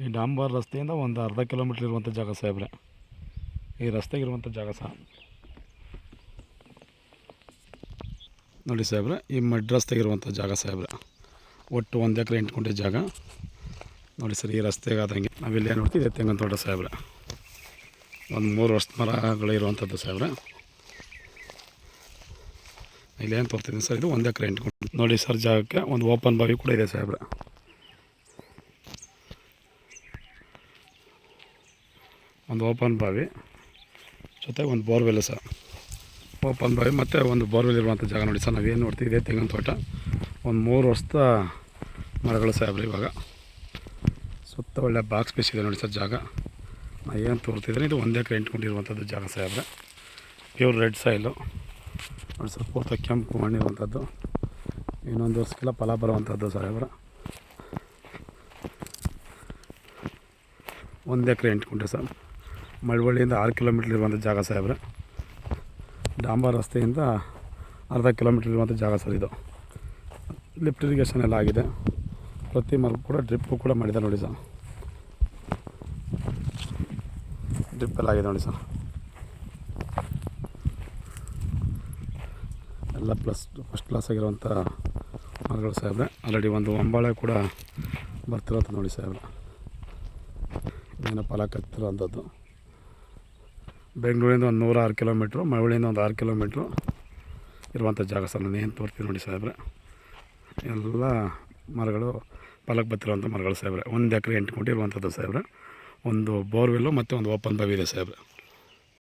ಈ ಡಾಂಬರ್ ರಸ್ತೆಯಿಂದ ಒಂದು ಅರ್ಧ ಕಿಲೋಮೀಟ್ರ್ ಇರುವಂಥ ಜಾಗ ಸಾಹೇಬ್ರೆ. ಈ ರಸ್ತೆಗಿರುವಂಥ ಜಾಗ ಸಹ ನೋಡಿ ಸಾಹೇಬ್ರೆ, ಈ ಮಡ್ ರಸ್ತೆಗಿರುವಂಥ ಜಾಗ ಸಾಹೇಬ್ರೆ. ಒಟ್ಟು 1 ಎಕರೆ 8 ಗುಂಟೆ ಜಾಗ ನೋಡಿ ಸರ್. ಈ ರಸ್ತೆಗೆ ಆದಂಗೆ ನಾವಿಲ್ಲಿ ಏನು ನೋಡ್ತೀವಿ, ತೆಂಗಿನ ತೋಟ ಸಾಹೇಬ್ರೆ. ಒಂದು 3 ವರ್ಷದ ಮರಗಳಿರುವಂಥದ್ದು ಸಾಹೇಬ್ರೆ. ಇಲ್ಲೇನು ತೋರ್ತಿದ್ದೀನಿ ಸರ್, ಇದು 1 ಎಕರೆ 8 ಗುಂಟೆ ನೋಡಿ ಸರ್. ಜಾಗಕ್ಕೆ ಒಂದು ಓಪನ್ ಬಾವಿ ಕೂಡ ಇದೆ ಸಾಹೇಬ್ರೆ. ಒಂದು ಓಪನ್ ಬಾವಿ ಜೊತೆಗೆ ಒಂದು ಬೋರ್ವೆಲ್ ಸಹ. ಓಪನ್ ಬಾವಿ ಮತ್ತು ಒಂದು ಬೋರ್ವೆಲ್ ಇರುವಂಥ ಜಾಗ ನೋಡಿ ಸರ್. ನಾವೇನು ನೋಡ್ತೀವಿ, ಇದೇ ತೆಂಗಿನ ತೋಟ. ಒಂದು 3 ವರ್ಷದ ಮರಗಳು ಸಾಹೇಬ್ರೆ. ಇವಾಗ ಸುತ್ತ ಒಳ್ಳೆ ಬಾಕ್ಸ್ ಪೀಸ್ ಇದೆ ನೋಡಿ ಸರ್ ಜಾಗ. ನಾನು ಏನು ತೋರ್ತಿದ್ದೀನಿ, ಇದು 1 ಎಕರೆ 8 ಗುಂಟೆ ಇರುವಂಥದ್ದು ಜಾಗ ಸಾಹೇಬ್ರೆ. ಪ್ಯೂರ್ ರೆಡ್ ಸಾಯಿಲು ನೋಡಿ ಸರ್. ಪೂರ್ತಿ ಕೆಂಪು ಮಣ್ಣಿರುವಂಥದ್ದು. ಇನ್ನೊಂದು ವರ್ಷಕ್ಕೆಲ್ಲ ಫಲ ಬರುವಂಥದ್ದು ಸಾಹೇಬ್ರೆ. 1 ಎಕರೆ 8 ಗುಂಟೆ ಸರ್. ಮಳವಳ್ಳಿಯಿಂದ 6 ಕಿಲೋಮೀಟ್ರ್ ಇರುವಂಥ ಜಾಗ ಸಾಹೇಬ್ರೆ. ಡಾಂಬರ್ ರಸ್ತೆಯಿಂದ ಅರ್ಧ ಕಿಲೋಮೀಟ್ರ್ ಇರುವಂಥ ಜಾಗ ಸರ್ ಇದು. ಲಿಫ್ಟ್ ಇರಿಗೇಷನ್ ಎಲ್ಲ ಆಗಿದೆ. ಪ್ರತಿ ಮರಕ್ಕೂ ಕೂಡ ಡ್ರಿಪ್ಪು ಕೂಡ ಮಾಡಿದ್ದಾರೆ ನೋಡಿ ಸರ್. ಡ್ರಿಪ್ ಎಲ್ಲ ಆಗಿದೆ ನೋಡಿ ಸರ್. ಎಲ್ಲ ಫಸ್ಟ್ ಕ್ಲಾಸ್ ಆಗಿರುವಂಥ ಮರಗಳು ಸಾಹೇಬ್ರೆ. ಆಲ್ರೆಡಿ ಒಂದು ಹೊಂಬಾಳೆ ಕೂಡ ಬರ್ತಿರೋಂಥ ನೋಡಿ ಸಾಹೇಬ್ರೆ. ಏನೋ ಫಲ ಕತ್ತಿರೋಂಥದ್ದು. ಬೆಂಗಳೂರಿಂದ ಒಂದು 106 ಕಿಲೋಮೀಟ್ರು, ಮಳವಳ್ಳಿಯಿಂದ ಒಂದು 6 ಕಿಲೋಮೀಟ್ರು ಇರುವಂಥ ಜಾಗ ಸರ್. ನಾನು ಏನು ತೋರ್ತೀನಿ ನೋಡಿ ಸಾಹೇಬ್ರೆ. ಎಲ್ಲ ಮರಗಳು ಫಲಕ್ಕೆ ಬರ್ತಿರೋಂಥ ಮರಗಳು ಸಾಹೇಬ್ರೆ. 1 ಎಕರೆ 8 ಗುಂಟೆ ಇರುವಂಥದ್ದು ಸಾಹೇಬ್ರೆ. ಒಂದು ಬೋರ್ವೆಲ್ಲು ಮತ್ತು ಒಂದು ಓಪನ್ ಬಾವಿ ಇದೆ ಸಾಹೇಬ್ರೆ.